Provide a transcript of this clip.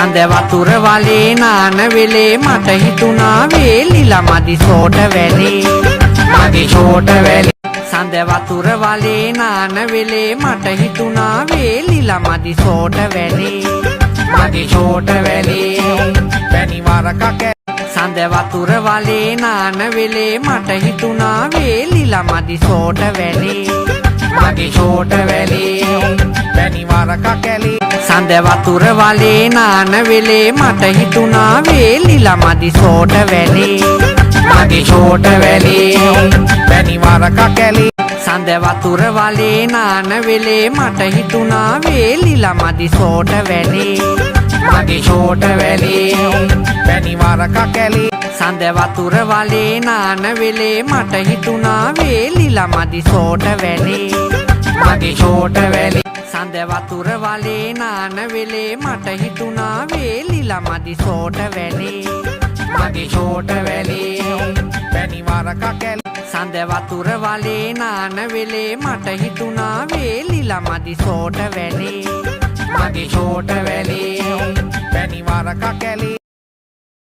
සඳ වතුර වලේ නාන වෙලේ මට හිතුණා වේලිලා මදි ෂෝට වැලේ මදි ෂෝට වැලේ සඳ වතුර වලේ නාන වෙලේ මට හිතුණා වේලිලා මදි ෂෝට වැලේ මදි ෂෝට වැලේ පැණි වරකක් සඳ වතුර වලේ නාන වෙලේ මට හිතුණා වේලිලා මදි ෂෝට වැලේ මදි ෂෝට වැලේ පැණි වරකක් ඇලේ සඳ වතුර වලේ නාන වෙලේ මට හිතුණා වේලිලා මදි ෂෝට වැලේ මදි ෂෝට වැලේ පැණි වරකක් ඇලේ සඳ වතුර වලේ නාන වෙලේ මට හිතුණා වේලිලා මදි ෂෝට වැලේ මදි ෂෝට වැලේ පැණි වරකක් ඇලේ සඳ වතුර වලේ නාන වෙලේ මට හිතුණා වේලිලා මදි ෂෝට වැලේ මදි ෂෝට වැලේ සඳ වතුර වලේ නාන වෙලේ මට හිතුණා වේලිලා මදි ෂෝට වැලේ මදි ෂෝට වැලේ පැණි වරකක් ඇලේ සඳ වතුර වලේ නාන වෙලේ මට හිතුණා වේලිලා මදි ෂෝට වැලේ මදි ෂෝට වැලේ පැණි වරකක් ඇලේ